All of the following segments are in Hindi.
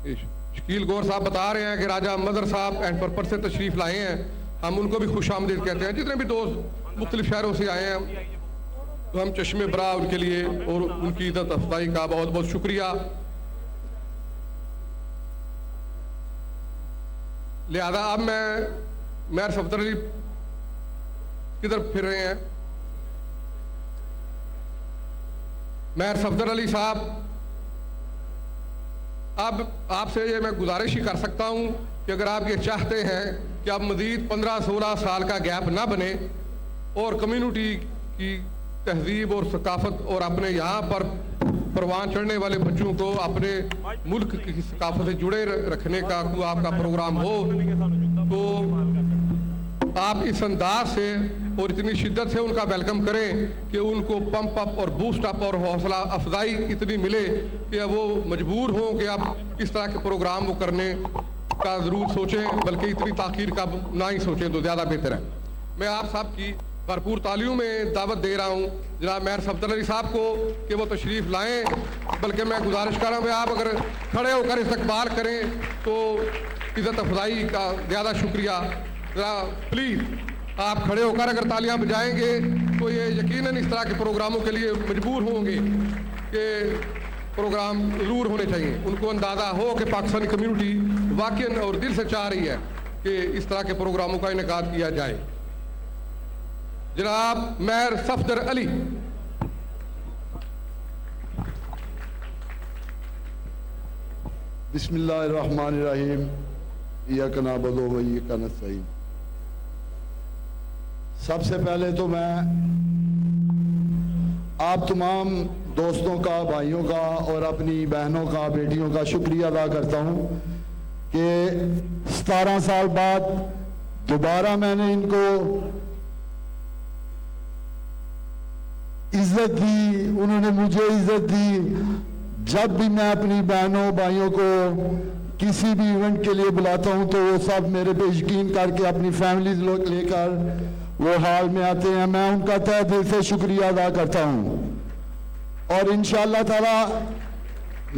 शकील गौर साहब बता रहे हैं कि राजा मदर साहब एंड पर्पज से तशरीफ़ लाए हैं, हम उनको भी खुश आमदीद कहते हैं। जितने भी दोस्त मुख्तलिफ शहरों से आए हैं तो हम चश्मे बरा उनके लिए और उनकी इज्जत अफजाई का बहुत बहुत शुक्रिया। लिहाजा अब मैं मेयर सफदर अली किधर फिर रहे हैं, मेयर सफदर अली साहब, अब आपसे ये मैं गुजारिश ही कर सकता हूं कि अगर आप ये चाहते हैं कि अब मज़ीद 15-16 साल का गैप ना बने और कम्युनिटी की तहजीब और सकाफत और अपने यहाँ पर परवान चढ़ने वाले बच्चों को अपने मुल्क की सकाफत से जुड़े रखने का कोई आपका प्रोग्राम हो, तो आप इस अंदाज से और इतनी शिद्दत से उनका वेलकम करें कि उनको पंप अप और बूस्ट अप और हौसला अफजाई इतनी मिले कि वो मजबूर हों कि आप इस तरह के प्रोग्राम वो करने का ज़रूर सोचें, बल्कि इतनी ताख़ीर का ना ही सोचें तो ज़्यादा बेहतर है। मैं आप सब की भरपूर तालियों में दावत दे रहा हूँ जनाब मेयर सफदर अली साहब को कि वो तशरीफ़ लाएँ, बल्कि मैं गुजारिश कर रहा हूँ कि आप अगर खड़े होकर इस्तकबाल करें तो इज़्ज़त अफजाई का ज़्यादा शुक्रिया। प्लीज़ आप खड़े होकर अगर तालियां बजाएंगे तो ये यकीनन इस तरह के प्रोग्रामों के लिए मजबूर होंगे कि प्रोग्राम ज़रूर होने चाहिए। उनको अंदाज़ा हो कि पाकिस्तानी कम्युनिटी वाकई और दिल से चाह रही है कि इस तरह के प्रोग्रामों का इनेकाद किया जाए। जनाब मेयर सफदर अली। बिस्मिल्लाहिर्रहमानिर्रहीम, इय्याका नअबुदु व इय्याका नस्तईन। सबसे पहले तो मैं आप तमाम दोस्तों का, भाइयों का और अपनी बहनों का, बेटियों का शुक्रिया अदा करता हूँ कि 17 साल बाद दोबारा मैंने इनको इज्जत दी, उन्होंने मुझे इज्जत दी। जब भी मैं अपनी बहनों भाइयों को किसी भी इवेंट के लिए बुलाता हूं तो वो सब मेरे पे यकीन करके अपनी फैमिली लोग लेकर वो हाल में आते हैं। मैं उनका तहे दिल से शुक्रिया अदा करता हूं और इंशाअल्लाह ताला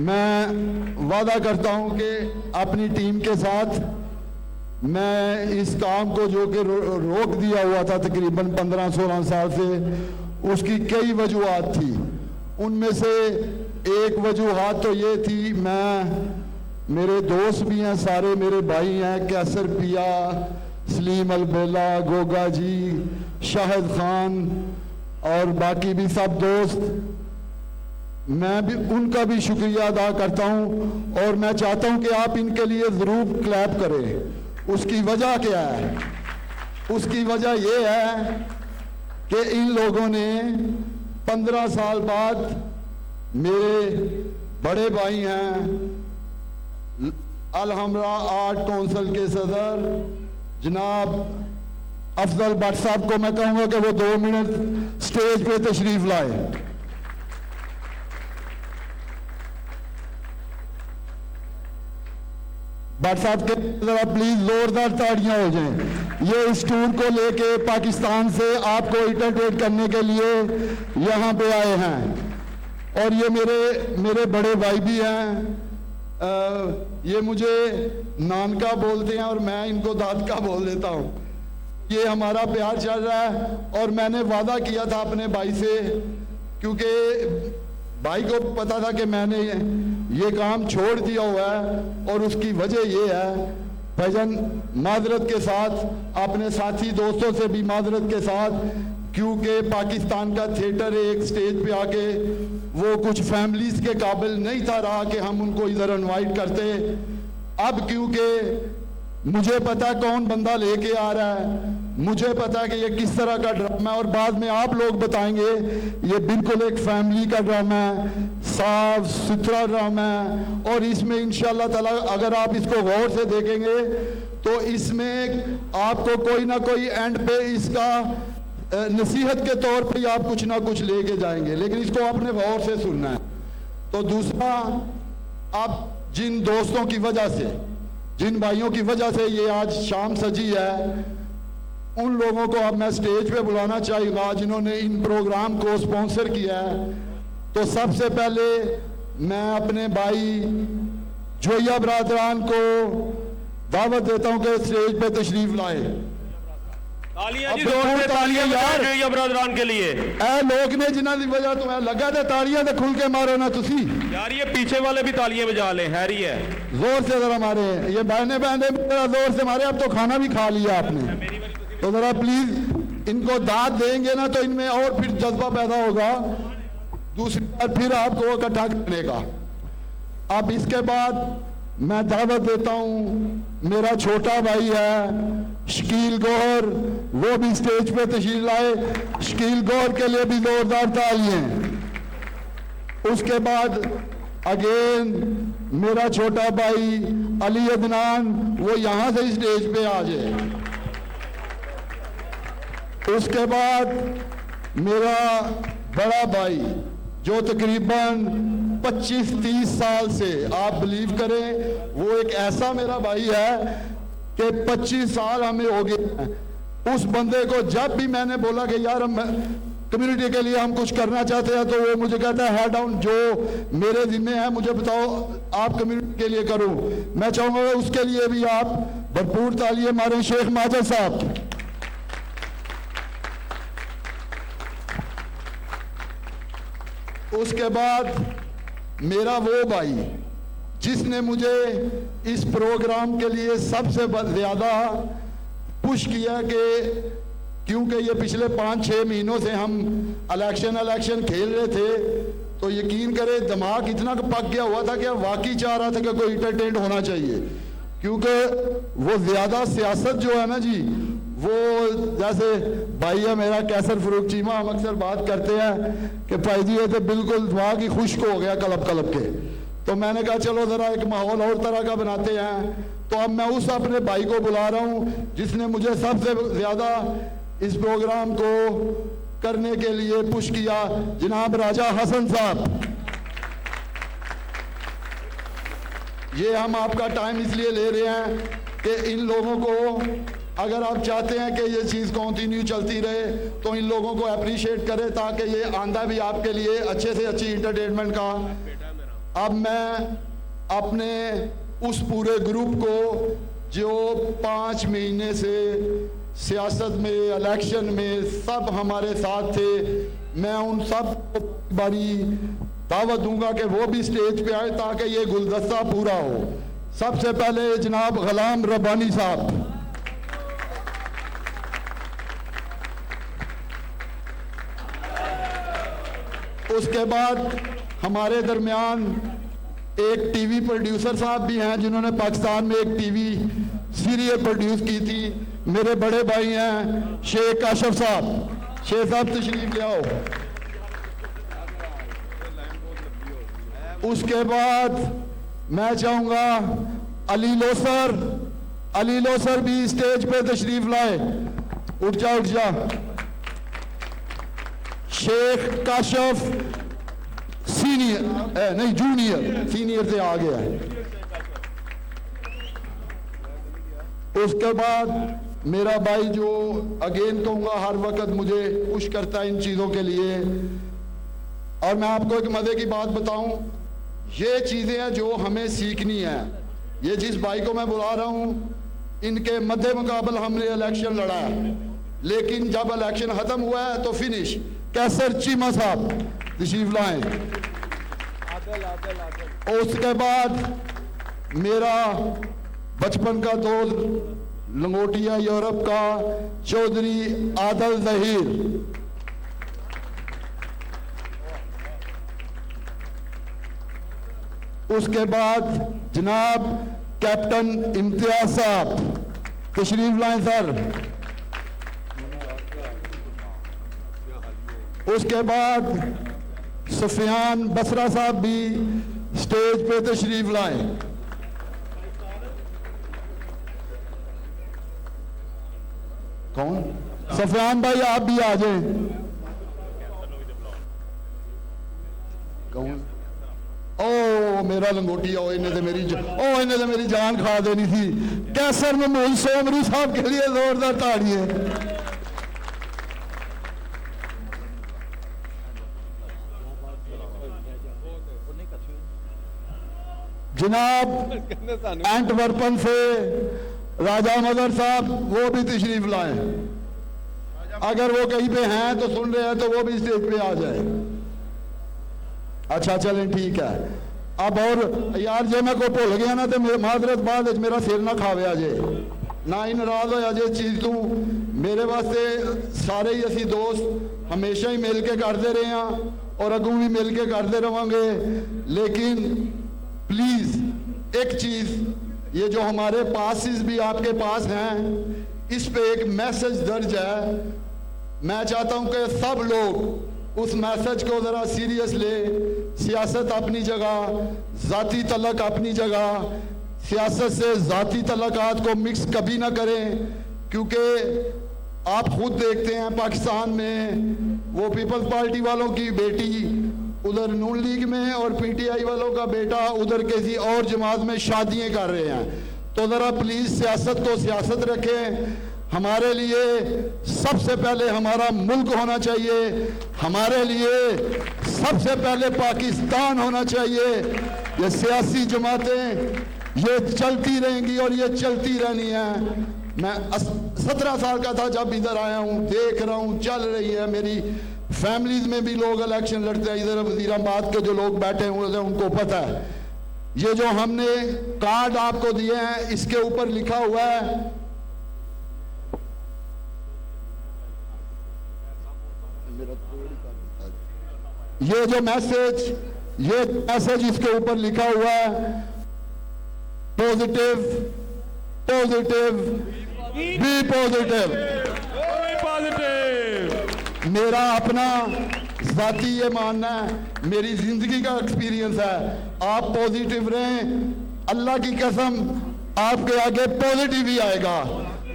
मैं वादा करता हूं कि अपनी टीम के साथ मैं इस काम को जो कि रोक दिया हुआ था तकरीबन 15-16 साल से, उसकी कई वजूहात थी। उनमें से एक वजूहात तो ये थी, मेरे दोस्त भी हैं, सारे मेरे भाई हैं, कैसर पिया, सलीम अलबेला, गोगा जी, शाहिद खान और बाकी भी सब दोस्त, मैं भी उनका भी शुक्रिया अदा करता हूं और मैं चाहता हूं कि आप इनके लिए ज़रूर क्लैप करें। उसकी वजह क्या है? उसकी वजह यह है कि इन लोगों ने 15 साल बाद, मेरे बड़े भाई हैं अलहमरा आर्ट काउंसिल के सदर जनाब अफजल भट्ट साहब को मैं कहूँगा कि वो 2 मिनट स्टेज पे तशरीफ लाए। भट्ट साहब के जरा प्लीज जोरदार ताड़ियां हो जाएं। ये इस टूर को लेके पाकिस्तान से आपको इंटरटेन करने के लिए यहाँ पे आए हैं और ये मेरे बड़े भाई भी हैं। ये मुझे नानका बोलते हैं और मैं इनको दादका बोल देता हूँ। ये हमारा प्यार चल रहा है और मैंने वादा किया था अपने भाई से, क्योंकि भाई को पता था कि मैंने ये काम छोड़ दिया हुआ है और उसकी वजह ये है, भाईजान माजरत के साथ, अपने साथी दोस्तों से भी माजरत के साथ, क्योंकि पाकिस्तान का थिएटर एक स्टेज पे आके वो कुछ फैमिलीज के काबिल नहीं था रहा कि हम उनको इधर इनवाइट करते। अब क्योंकि मुझे पता कौन बंदा लेके आ रहा है, मुझे पता कि ये किस तरह का ड्रामा है और बाद में आप लोग बताएंगे ये बिल्कुल एक फैमिली का ड्रामा है, साफ सुथरा ड्रामा है और इसमें इंशाल्लाह ताला अगर आप इसको गौर से देखेंगे तो इसमें आपको कोई ना कोई एंड पे इसका नसीहत के तौर पे आप कुछ ना कुछ लेके जाएंगे, लेकिन इसको आपने गौर से सुनना है। तो दूसरा, आप जिन दोस्तों की वजह से, जिन भाइयों की वजह से ये आज शाम सजी है, उन लोगों को अब मैं स्टेज पे बुलाना चाहूँगा जिन्होंने इन प्रोग्राम को स्पॉन्सर किया है। तो सबसे पहले मैं अपने भाई जोया बरादरान को दावत देता हूं कि स्टेज पे तशरीफ लाए। तालियां जी, अब जोर से तालियां यार। जोया बरादरान के लिए। ए लोग ने जिन्हां दी वजह तुम्हें लगा ते तालियां ते खुल के मारो ना तुसी, यार ये पीछे वाले भी तालियां बजा लें, हैरी है। जोर से जरा मारे, ये बहने बहने जरा जोर से मारे। अब तो खाना भी खा लिया आपने, तो जरा प्लीज इनको दाद देंगे ना तो इनमें और फिर जज्बा पैदा होगा दूसरी बार फिर आपको इकट्ठा करने का। अब इसके बाद मैं दावत देता हूं, मेरा छोटा भाई है शकील गौहर, वो भी स्टेज पे तशरीफ लाए। शकील गौहर के लिए भी जोरदार तालियां। उसके बाद अगेन मेरा छोटा भाई अली अदनान, वो यहां से स्टेज पे आ जाए। उसके बाद मेरा बड़ा भाई जो तकरीबन 25-30 साल से, आप बिलीव करें, वो एक ऐसा मेरा भाई है कि 25 साल हमें हो गए हैं। उस बंदे को जब भी मैंने बोला कि यार हम कम्युनिटी के लिए हम कुछ करना चाहते हैं, तो वो मुझे कहता है हेड डाउन, जो मेरे जिम्मे है मुझे बताओ आप कम्युनिटी के लिए करो। मैं चाहूंगा उसके लिए भी आप भरपूर तालियां मारें। शेख माजद साहब। उसके बाद मेरा वो भाई जिसने मुझे इस प्रोग्राम के लिए सबसे ज्यादा पुश किया, कि क्योंकि ये पिछले 5-6 महीनों से हम इलेक्शन खेल रहे थे, तो यकीन करें दिमाग इतना पक गया हुआ था कि वाकई चाह रहा था कि कोई इंटरटेन होना चाहिए। क्योंकि वो ज्यादा सियासत जो है ना जी, वो जैसे भाई है मेरा कैसर फरूक चीमा, हम अक्सर बात करते हैं कि भाई जी ये तो बिल्कुल दिमाग ही खुश्क हो गया कलब कलब के। तो मैंने कहा चलो ज़रा एक माहौल और तरह का बनाते हैं। तो अब मैं उस अपने भाई को बुला रहा हूँ जिसने मुझे सबसे ज़्यादा इस प्रोग्राम को करने के लिए पुश किया, जनाब राजा हसन साहब। ये हम आपका टाइम इसलिए ले रहे हैं कि इन लोगों को, अगर आप चाहते हैं कि ये चीज़ कंटिन्यू चलती रहे, तो इन लोगों को अप्रिशिएट करें ताकि ये आंदा भी आपके लिए अच्छे से अच्छी इंटरटेनमेंट का। अब मैं अपने उस पूरे ग्रुप को जो 5 महीने से सियासत में, इलेक्शन में सब हमारे साथ थे, मैं उन सब को बड़ी दावत दूंगा कि वो भी स्टेज पे आए ताकि ये गुलदस्ता पूरा हो। सबसे पहले जनाब गुलाम रब्बानी साहब। उसके बाद हमारे दरमियान एक टीवी प्रोड्यूसर साहब भी हैं जिन्होंने पाकिस्तान में एक टीवी सीरियल प्रोड्यूस की थी, मेरे बड़े भाई हैं शेख काशफ साहब। शेख साहब तशरीफ ले आओ। उसके बाद मैं चाहूंगा अली लोसर भी स्टेज पे तशरीफ लाए। उठ जा। शेख काशफ सीनियर नहीं जूनियर से आ गया है। उसके बाद मेरा भाई जो अगेन कहूंगा हर वक्त मुझे पुश करता है इन चीज़ों के लिए। और मैं आपको एक मज़े की बात बताऊं, ये चीज़ें हैं जो हमें सीखनी है। ये जिस भाई को मैं बुला रहा हूं, इनके मध्य मुकाबल हमने इलेक्शन लड़ा है, लेकिन जब इलेक्शन ख़त्म हुआ है तो फिनिश। कैसर चीमा साहब तशरीफ लाएं। उसके बाद मेरा बचपन का दोस्त लंगोटिया यूरोप का चौधरी आदल जहीर। उसके बाद जनाब कैप्टन इम्तियाज साहब तशरीफ लाएं सर। उसके बाद सुफियान बसरा साहब भी स्टेज पे तशरीफ लाएं। कौन? सुफियान भाई आप भी आ जाएं। कौन? ओ मेरा लंगोटिया, इन्हें तो मेरी जान खा देनी थी। कैसर महमूद सोमरी साहब के लिए जोरदार ताड़ियां। जनाब एंटवर्पन से राजा मदर साहब वो भी तशरीफ लाए। अगर वो कहीं पे हैं तो सुन रहे हैं तो वो भी स्टेज पे आ जाए। अच्छा चलें ठीक है। अब और यार जे मैं को भुल गया ना तो माजरत बाद मेरा सिर ना खावे अजे ना ही नाराज होया जे चीज तू मेरे वास्ते सारे ही असी दोस्त हमेशा ही मिल के करते रहे हैं और अगू भी मिल के करते रहेंगे। लेकिन प्लीज एक चीज ये जो हमारे पासिस भी आपके पास हैं इस पे एक मैसेज दर्ज है। मैं चाहता हूं कि सब लोग उस मैसेज को ज़रा सीरियस ले। सियासत अपनी जगह, ज़ाती तलक अपनी जगह, सियासत से ज़ाती तलकात को मिक्स कभी ना करें, क्योंकि आप खुद देखते हैं पाकिस्तान में वो पीपल्स पार्टी वालों की बेटी उधर नून लीग में और पीटीआई वालों का बेटा उधर किसी और जमात में शादियाँ कर रहे हैं। तो ज़रा प्लीज़ सियासत को सियासत रखें। हमारे लिए सबसे पहले हमारा मुल्क होना चाहिए, हमारे लिए सबसे पहले पाकिस्तान होना चाहिए। ये सियासी जमातें ये चलती रहेंगी और ये चलती रहनी है। मैं 17 साल का था जब इधर आया हूँ, देख रहा हूँ चल रही है। मेरी फैमिलीज में भी लोग इलेक्शन लड़ते हैं। इधर वजीराबाद के जो लोग बैठे हुए हैं उनको पता है। ये जो हमने कार्ड आपको दिए हैं इसके ऊपर लिखा हुआ है ये जो मैसेज इसके ऊपर लिखा हुआ है पॉजिटिव पॉजिटिव बी पॉजिटिव। मेरा अपना जाती ये मानना है, मेरी जिंदगी का एक्सपीरियंस है। आप पॉजिटिव रहें, अल्लाह की कसम आपके आगे पॉजिटिव ही आएगा।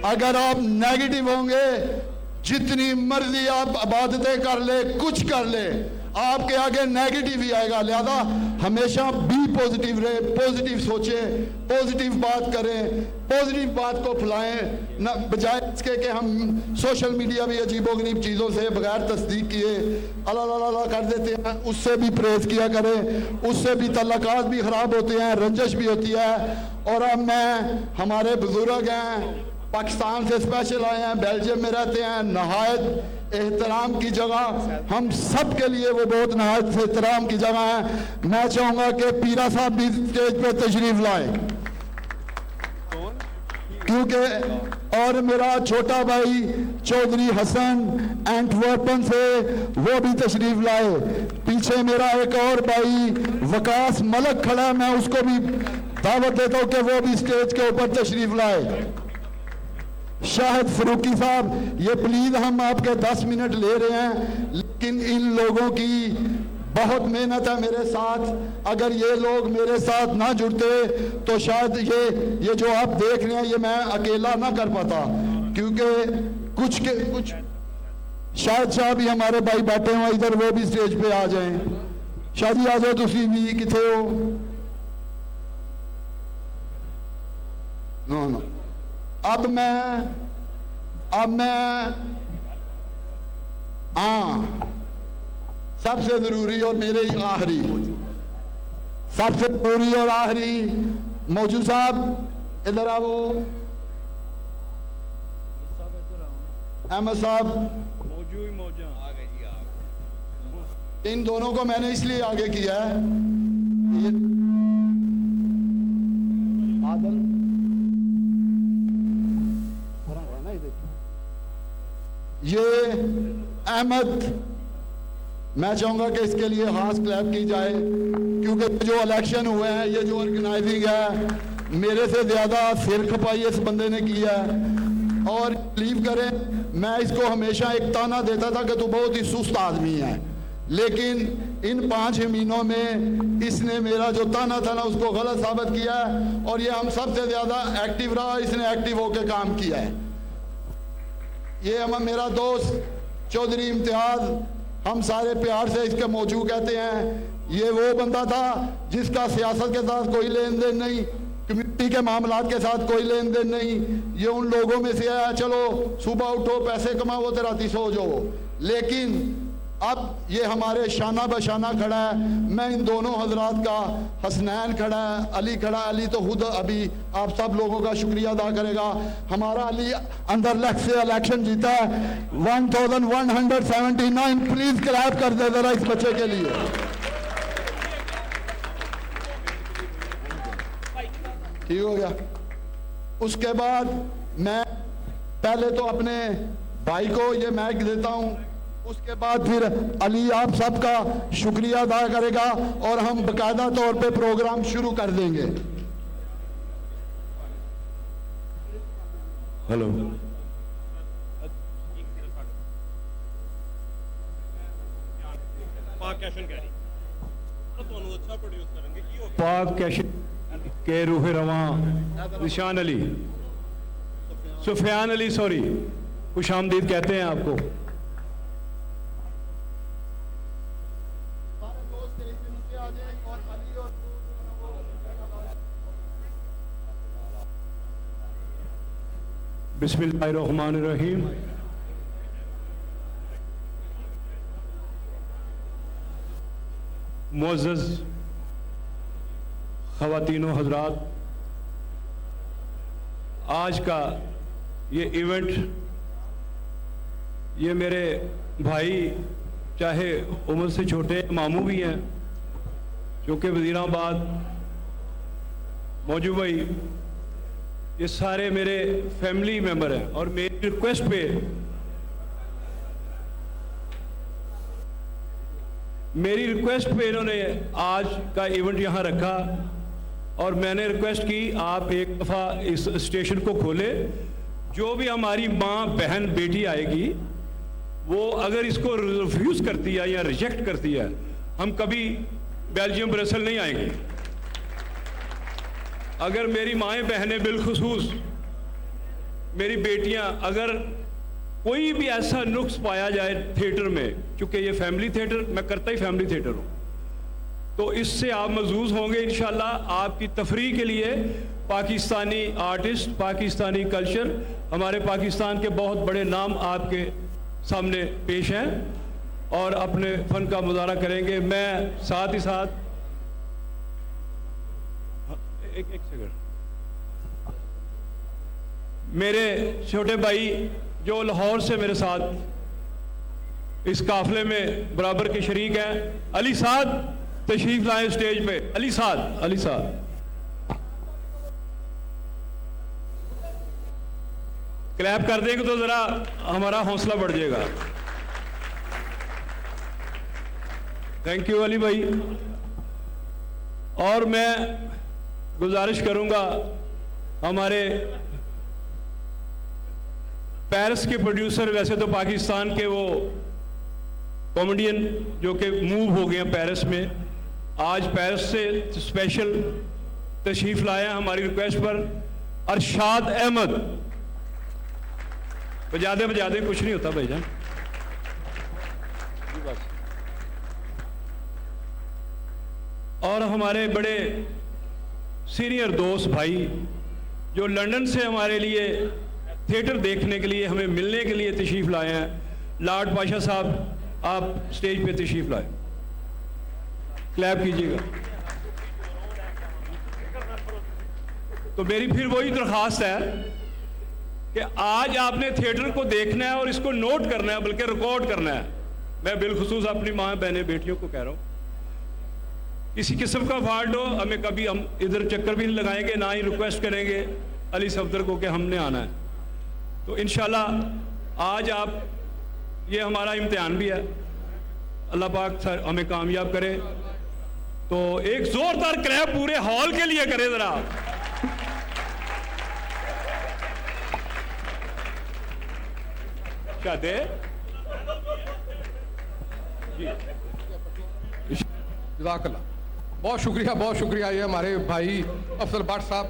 अगर आप नेगेटिव होंगे जितनी मर्जी आप इबादतें कर ले कुछ कर ले आपके आगे नेगेटिव ही आएगा। लिहाजा हमेशा बी पॉजिटिव रहे, पॉजिटिव सोचें, पॉजिटिव बात करें, पॉजिटिव बात को फैलाएं, न बजाय इसके कि हम सोशल मीडिया भी अजीबोगरीब चीज़ों से बगैर तस्दीक किए अल्लाह कर देते हैं, उससे भी प्रेस किया करें, उससे भी तल्लकात भी ख़राब होते हैं, रंजश भी होती है। और अब मैं हमारे बुजुर्ग हैं पाकिस्तान से स्पेशल आए हैं, बेल्जियम में रहते हैं, नहायत एहतराम की जगह हम सब के लिए वो बहुत नहायत एहतराम की जगह है। मैं चाहूँगा कि पीरा साहब भी स्टेज पे तशरीफ लाएं, क्योंकि और मेरा छोटा भाई चौधरी हसन एंटवर्पन से वो भी तशरीफ लाए। पीछे मेरा एक और भाई वकास मलक खड़ा है, मैं उसको भी दावत देता हूँ कि वो भी स्टेज के ऊपर तशरीफ लाए। शाहिद फरूकी साहब, ये प्लीज हम आपके 10 मिनट ले रहे हैं, लेकिन इन लोगों की बहुत मेहनत है मेरे साथ। अगर ये लोग मेरे साथ ना जुड़ते तो शायद ये जो आप देख रहे हैं ये मैं अकेला ना कर पाता, क्योंकि कुछ शायद शाह भी हमारे भाई बैठे हुए इधर, वो भी स्टेज पे आ जाएं। शादी आ जाओ, तुसी भी किथे हो? नो अब मैं सबसे जरूरी और मेरे आखिरी सबसे जरूरी और आखिरी मौजूद साहब इधर आओ, अहमद साहब इन दोनों को मैंने इसलिए आगे किया है, ये अहमद, मैं चाहूंगा कि इसके लिए खास क्लैप की जाए, क्योंकि जो इलेक्शन हुए हैं ये जो ऑर्गेनाइजिंग है मेरे से ज़्यादा सिर खपाई इस बंदे ने किया है। और बिलीव करें मैं इसको हमेशा एक ताना देता था कि तू बहुत ही सुस्त आदमी है, लेकिन इन 5 महीनों में इसने मेरा जो ताना था ना उसको गलत साबित किया है। और ये हम सबसे ज़्यादा एक्टिव रहा, इसने एक्टिव होकर काम किया है। ये हम मेरा दोस्त चौधरी इम्तियाज़, हम सारे प्यार से इसके मौजू कहते हैं। ये वो बंदा था जिसका सियासत के साथ कोई लेन देन नहीं, कम्युनिटी के मामलात के साथ कोई लेन देन नहीं। ये उन लोगों में से आया, चलो सुबह उठो पैसे कमाओ तो राती सो जाओ, लेकिन अब ये हमारे शाना बशाना खड़ा है, मैं इन दोनों हजरात का, हसनैन खड़ा है, अली खड़ा है, अली तो खुद अभी आप सब लोगों का शुक्रिया अदा करेगा। हमारा अली अंदर लख से इलेक्शन जीता है 1179। प्लीज क्लैप कर दे जरा इस बच्चे के लिए। ठीक हो गया। उसके बाद मैं पहले तो अपने भाई को ये माइक देता हूं, उसके बाद फिर अली आप सबका शुक्रिया अदा करेगा और हम बाकायदा तौर पे प्रोग्राम शुरू कर देंगे। हेलो, पाक कैश के रूह रवां निशान अली, सुफियान अली, सॉरी, खुशामदीद कहते हैं आपको। बिस्मिल्लाहिर्रहमानिर्रहीम। मुअज़्ज़ज़ ख़वातीनो हज़रात, आज का ये इवेंट, ये मेरे भाई चाहे उम्र से छोटे मामू भी हैं, जो कि वज़ीराबाद मौजूद भाई, ये सारे मेरे फैमिली मेंबर हैं। और मेरी रिक्वेस्ट पे इन्होंने आज का इवेंट यहाँ रखा और मैंने रिक्वेस्ट की आप एक दफ़ा इस स्टेशन को खोले। जो भी हमारी माँ बहन बेटी आएगी वो अगर इसको रिफ्यूज़ करती है या रिजेक्ट करती है, हम कभी बेल्जियम ब्रसल नहीं आएंगे। अगर मेरी माएँ बहनें, बिलखुसूस मेरी बेटियां, अगर कोई भी ऐसा नुक्स पाया जाए थिएटर में, चूँकि ये फैमिली थिएटर, मैं करता ही फैमिली थिएटर हूँ, तो इससे आप महजूज होंगे इंशाल्लाह। आपकी तफरीह के लिए पाकिस्तानी आर्टिस्ट, पाकिस्तानी कल्चर, हमारे पाकिस्तान के बहुत बड़े नाम आपके सामने पेश हैं और अपने फ़न का मुजाहरा करेंगे। मैं साथ ही साथ एक सेकंड, मेरे छोटे भाई जो लाहौर से मेरे साथ इस काफले में बराबर के शरीक हैं, अली साद तशरीफ लाए स्टेज पे। अली साद क्लैप कर देंगे तो जरा हमारा हौसला बढ़ जाएगा। थैंक यू अली भाई। और मैं गुजारिश करूंगा हमारे पेरिस के प्रोड्यूसर, वैसे तो पाकिस्तान के वो कॉमेडियन जो कि मूव हो गए हैं पेरिस में, आज पेरिस से स्पेशल तशरीफ लाया हमारी रिक्वेस्ट पर, अरशाद अहमद। बजाते बजाते कुछ नहीं होता भाईजान। और हमारे बड़े सीनियर दोस्त भाई जो लंदन से हमारे लिए थिएटर देखने के लिए, हमें मिलने के लिए तशरीफ़ लाए हैं, लॉर्ड पाशा साहब आप स्टेज पे तशरीफ़ लाए, क्लैप कीजिएगा। तो मेरी फिर वही दरख्वास्त है कि आज आपने थिएटर को देखना है और इसको नोट करना है, बल्कि रिकॉर्ड करना है। मैं बिलखुसूस अपनी माँ बहनें बेटियों को कह रहा हूँ, किसी किस्म का फॉल्ट हो, हमें कभी हम इधर चक्कर भी नहीं लगाएंगे, ना ही रिक्वेस्ट करेंगे अली सफदर को कि हमने आना है। तो इंशाल्लाह आज आप, ये हमारा इम्तिहान भी है, अल्लाह पाक सर हमें कामयाब करे। तो एक जोरदार क्लैप पूरे हॉल के लिए करें जरा। चाहते जज़ाकल्लाह, बहुत शुक्रिया। ये हमारे भाई अफजल भट्ट साहब,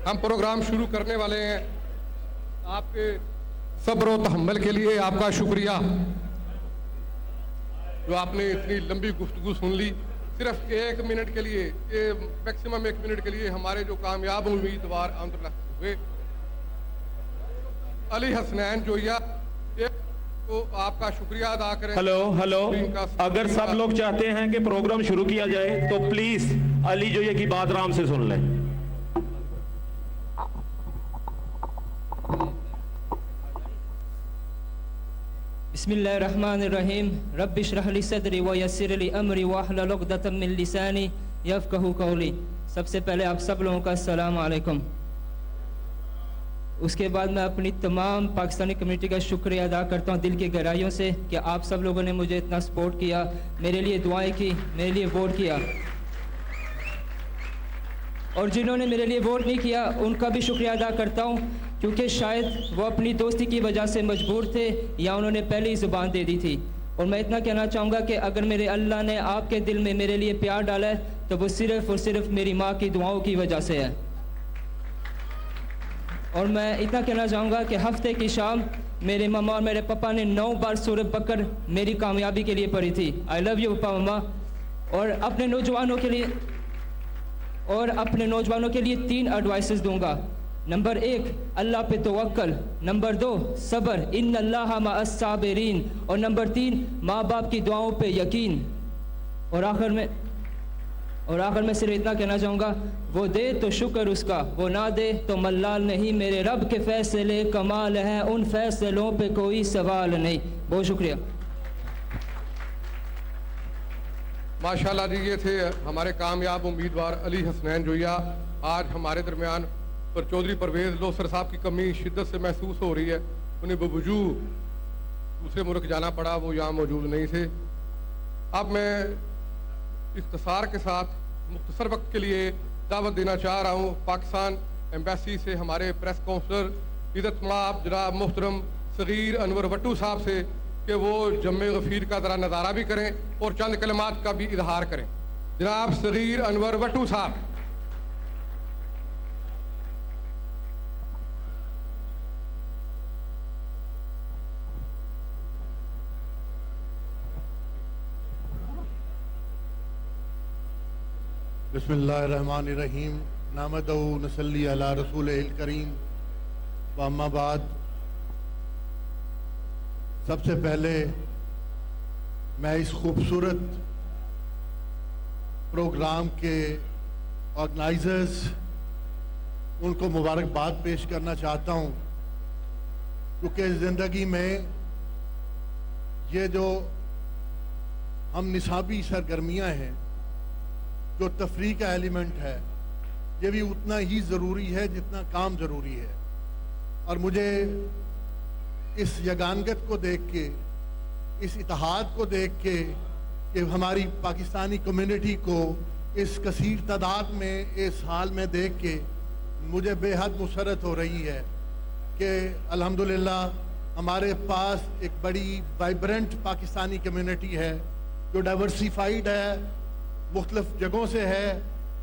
हम प्रोग्राम शुरू करने वाले हैं। आपके सब्र और तहम्मुल के लिए आपका शुक्रिया, जो आपने इतनी लंबी गुफ्तगू सुन ली। सिर्फ 1 मिनट के लिए, ये मैक्सिमम 1 मिनट के लिए हमारे जो कामयाब उम्मीदवार आमतौर हुए, अली हसनैन जोया, तो आपका शुक्रिया अदा करें। हेलो हेलो, इनका अगर सब लोग चाहते हैं कि प्रोग्राम शुरू किया जाए तो प्लीज अली जोया की बात आराम से सुन लें। बिस्मिल्लाहिर्रहमानिर्रहीम रब्बि इश्रह ली सदरी व यस्सिर ली अमरी वहलुल उक़दतम मिन लिसानी यफ़क़हू क़ौली। सबसे पहले आप सब लोगों का अस्सलाम वालेकुम। उसके बाद मैं अपनी तमाम पाकिस्तानी कम्युनिटी का शुक्रिया अदा करता हूँ दिल की गहराइयों से कि आप सब लोगों ने मुझे इतना सपोर्ट किया, मेरे लिए दुआएं की, मेरे लिए वोट किया, और जिन्होंने मेरे लिए वोट नहीं किया उनका भी शुक्रिया अदा करता हूँ, क्योंकि शायद वो अपनी दोस्ती की वजह से मजबूर थे या उन्होंने पहले ही ज़ुबान दे दी थी। और मैं इतना कहना चाहूँगा कि अगर मेरे अल्लाह ने आपके दिल में मेरे लिए प्यार डाला है तो वो सिर्फ़ और सिर्फ मेरी माँ की दुआओं की वजह से है। और मैं इतना कहना चाहूँगा कि हफ्ते की शाम मेरे मम्मा और मेरे पापा ने 9 बार सूरह बकर मेरी कामयाबी के लिए पढ़ी थी। आई लव यू पापा मम्मा। और अपने नौजवानों के लिए 3 एडवाइसेस दूंगा। नंबर 1, अल्लाह पे तवक्कल। नंबर 2, सब्र, इन्नल्लाहा मअस साबिरीन। और नंबर 3, माँ बाप की दुआओं पे यकीन। और आखिर में सिर्फ इतना कहना चाहूँगा, वो दे तो शुक्र उसका, वो ना दे तो मल्लाल नहीं। मेरे रब के फैसले कमाल हैं, उन फैसलों पे कोई सवाल नहीं। बहुत शुक्रिया। माशाल्लाह जी, ये थे हमारे कामयाब उम्मीदवार अली हसनैन जोया। आज हमारे दरमियान पर चौधरी परवेज़ लोसर साहब की कमी शिद्दत से महसूस हो रही है। उन्हें बवजूद दूसरे मुल्क जाना पड़ा, वो यहाँ मौजूद नहीं थे। अब मैं इख्तिसार के साथ मुख्तसर वक्त के लिए दावत देना चाह रहा हूँ पाकिस्तान एम्बेसी से हमारे प्रेस काउंसलर इज़्ज़त-माब जनाब मोहतरम सगीर अनवर वट्टू साहब से कि वो जम्मे गफीर का ज़रा नज़ारा भी करें और चंद कलमात का भी इजहार करें। जनाब सगीर अनवर वट्टू साहब। बिस्मिल्लाहिर्रहमानिर्रहीम नामदहु नसल्ली अला रसूलिल करीम व अम्मा बाद। सबसे पहले मैं इस खूबसूरत प्रोग्राम के ऑर्गेनाइजर्स उनको मुबारकबाद पेश करना चाहता हूँ, क्योंकि ज़िंदगी में ये जो हम निसाबी सरगर्मियाँ हैं, जो तफरीह का एलिमेंट है, ये भी उतना ही ज़रूरी है जितना काम ज़रूरी है। और मुझे इस यगानगत को देख के, इस इत्तेहाद को देख के कि हमारी पाकिस्तानी कम्युनिटी को इस कसीर तादाद में इस हाल में देख के मुझे बेहद मुसरत हो रही है कि अल्हम्दुलिल्लाह हमारे पास एक बड़ी वाइब्रेंट पाकिस्तानी कम्युनिटी है जो डाइवर्सिफाइड है, मुख्तलिफ जगहों से है,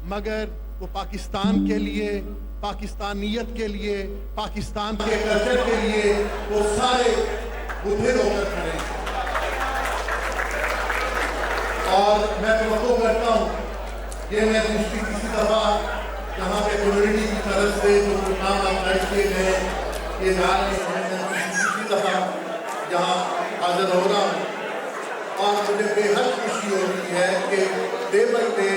मगर वो पाकिस्तान के लिए, पाकिस्तानियत के लिए, पाकिस्तान के कल्चर के लिए वो सारे उभर होकर खड़े हैं। और मैं तवक्को करता हूँ कि मैं दूसरी किसी दफ़ा यहाँ पे कम्युनिटी की तरफ से जो प्रोग्राम ऑर्गेनाइज किए गए ये जा रहे हैं, किसी दफ़ा यहाँ हाजिर हो रहा हूँ। और मुझे बेहद खुशी हो रही है कि डे बाई डे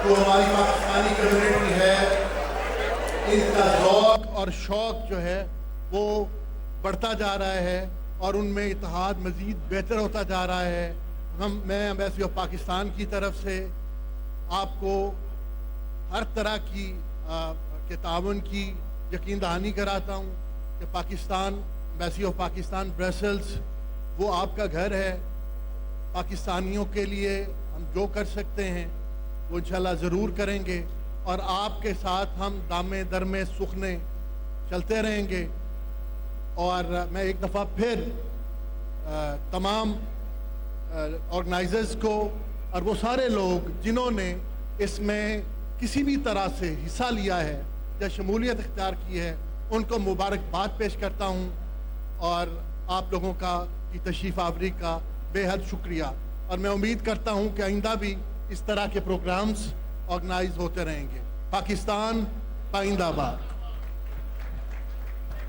जो हमारी पाकिस्तानी कम्युनिटी है, इनका ज़ौक़ और शौक़ जो है वो बढ़ता जा रहा है और उनमें इत्तेहाद मज़ीद बेहतर होता जा रहा है। मैं एम्बेसी ऑफ पाकिस्तान की तरफ से आपको हर तरह की के ताउन की यकीन दहानी कराता हूँ कि Pakistan, embassy of Pakistan Brussels वो आपका घर है। पाकिस्तानियों के लिए हम जो कर सकते हैं वो इंशाल्लाह ज़रूर करेंगे और आपके साथ हम दामे दरमे सुखने चलते रहेंगे। और मैं एक दफ़ा फिर तमाम ऑर्गेनाइजर्स को और वो सारे लोग जिन्होंने इसमें किसी भी तरह से हिस्सा लिया है या शमूलियत इख्तियार की है, उनको मुबारकबाद पेश करता हूँ और आप लोगों की तशरीफ़ आवरी का बेहद शुक्रिया। और मैं उम्मीद करता हूँ कि आइंदा भी इस तरह के प्रोग्राम्स ऑर्गेनाइज होते रहेंगे। पाकिस्तान पाइंदाबाद।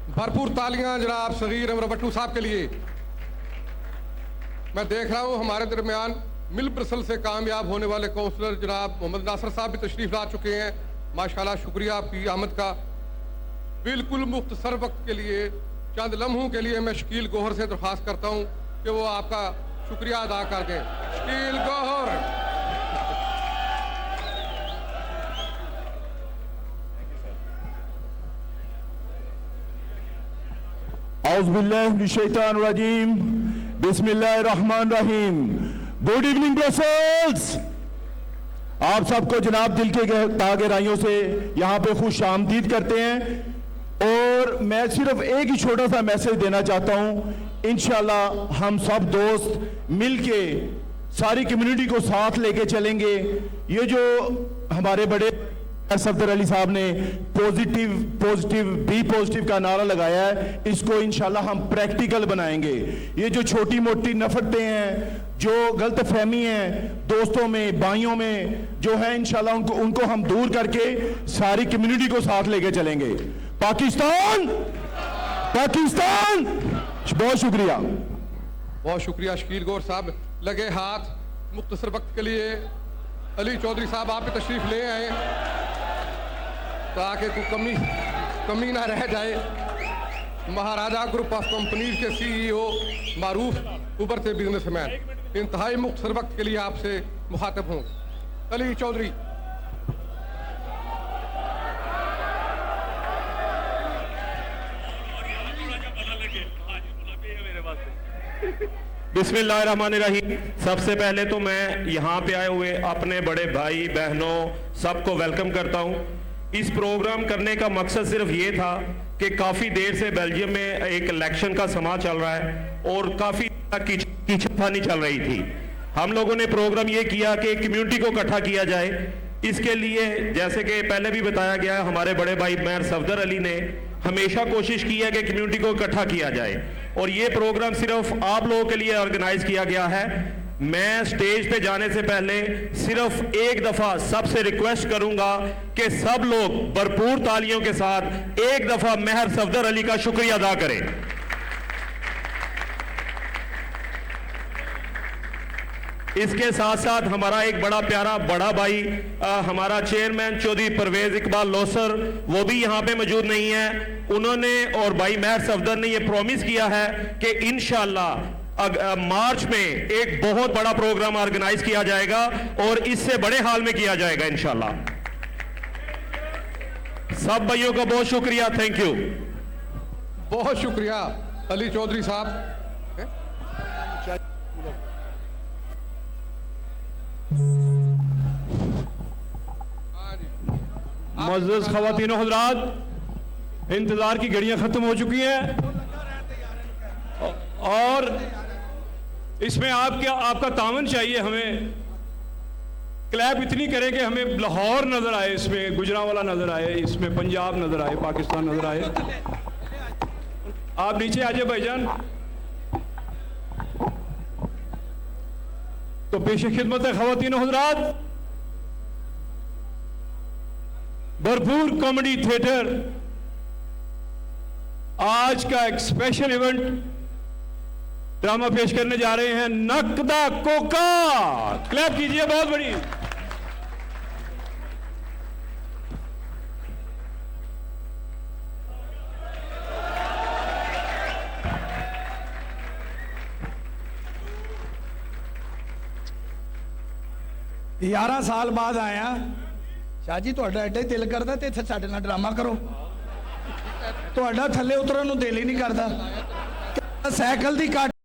भरपूर तालियां जनाब सगीर अनवर वट्टू साहब के लिए। मैं देख रहा हूँ हमारे दरमियान मिल ब्रसल से कामयाब होने वाले काउंसलर जनाब मोहम्मद नासर साहब भी तशरीफ ला चुके हैं। माशाल्लाह, शुक्रिया आपकी आमद का। बिल्कुल मुख्तसर वक्त के लिए, चंद लम्हों के लिए मैं शकील गौहर से दरख्वास्त करता हूँ कि वो आपका शुक्रिया अदा कर दें। शकील गौहर। औज़ुबिल्लाहिमिनश्शैतानिर्रजीम, बिस्मिल्लाहिर्रहमानिर्रहीम। Good evening Brussels. आप सबको जनाब दिल के गहराइयों से यहाँ पे खुश आमदीद करते हैं और मैं सिर्फ एक ही छोटा सा मैसेज देना चाहता हूँ। इंशाल्लाह हम सब दोस्त मिलके सारी कम्युनिटी को साथ लेके चलेंगे। ये जो हमारे बड़े सफदर अली साहब ने बी पॉजिटिव का नारा लगाया है, इसको इंशाल्लाह हम प्रैक्टिकल बनाएंगे। ये जो छोटी मोटी नफरतें हैं, जो गलत फहमी है दोस्तों में, भाइयों में जो है, इंशाल्लाह उनको हम दूर करके सारी कम्युनिटी को साथ लेके चलेंगे। पाकिस्तान पाकिस्तान। बहुत शुक्रिया। बहुत शुक्रिया शकील गौहर साहब। लगे हाथ मुख्तसर वक्त के लिए अली चौधरी साहब आप भी तशरीफ ले आए ताकि कोई कमी ना रह जाए। महाराजा ग्रुप ऑफ कंपनीज के CEO मारूफ उभरते बिजनेसमैन इंतहाई मुख्तसर वक्त के लिए आपसे मुखातब हूँ। अली चौधरी। बिस्मिल्लाहिर्रहमानिर्रहीम। सबसे पहले तो मैं यहाँ पे आए हुए अपने बड़े भाई बहनों सबको वेलकम करता हूँ। इस प्रोग्राम करने का मकसद सिर्फ ये था कि काफ़ी देर से बेल्जियम में एक इलेक्शन का समा चल रहा है और काफ़ी कीचड़खानी चल रही थी। हम लोगों ने प्रोग्राम ये किया कि कम्युनिटी को इकट्ठा किया जाए। इसके लिए जैसे कि पहले भी बताया गया, हमारे बड़े भाई मेयर सफदर अली ने हमेशा कोशिश की है कि कम्युनिटी को इकट्ठा किया जाए और ये प्रोग्राम सिर्फ आप लोगों के लिए ऑर्गेनाइज किया गया है। मैं स्टेज पे जाने से पहले सिर्फ एक दफा सबसे रिक्वेस्ट करूंगा कि सब लोग भरपूर तालियों के साथ एक दफा मेयर सफदर अली का शुक्रिया अदा करें। इसके साथ साथ हमारा एक बड़ा प्यारा बड़ा भाई हमारा चेयरमैन चौधरी परवेज इकबाल लोसर, वो भी यहाँ पे मौजूद नहीं है। उन्होंने और भाई मेयर सफदर ने ये प्रॉमिस किया है कि इंशाल्लाह मार्च में एक बहुत बड़ा प्रोग्राम ऑर्गेनाइज किया जाएगा और इससे बड़े हाल में किया जाएगा इंशाल्लाह। सब भाइयों का बहुत शुक्रिया। Thank you. बहुत शुक्रिया अली चौधरी साहब। मुअज़्ज़ज़ ख़वातीन हज़रात, इंतज़ार की घड़ियां ख़त्म हो चुकी हैं और इसमें आपका तावन चाहिए। हमें क्लैप इतनी करें कि हमें लाहौर नज़र आए, इसमें गुजरांवाला नज़र आए, इसमें पंजाब नज़र आए, पाकिस्तान नज़र आए। आप नीचे आ जाए भाईजान। तो पेश खिदमत है ख़वातीन हज़रात, भरपूर कॉमेडी थिएटर आज का एक स्पेशल इवेंट ड्रामा पेश करने जा रहे हैं। नकदा कोका। क्लैप कीजिए बहुत बड़ी। यारा साल बाद आया शाह जी, ਤੁਹਾਡਾ ਐਡਾ ਹੀ ਦਿਲ ਕਰਦਾ ਤੇ ਇੱਥੇ ਸਾਡੇ ਨਾਲ ਡਰਾਮਾ ਕਰੋ। ਤੁਹਾਡਾ ਥੱਲੇ ਉਤਰਨ ਨੂੰ ਦਿਲ ਹੀ ਨਹੀਂ ਕਰਦਾ। ਸਾਈਕਲ ਦੀ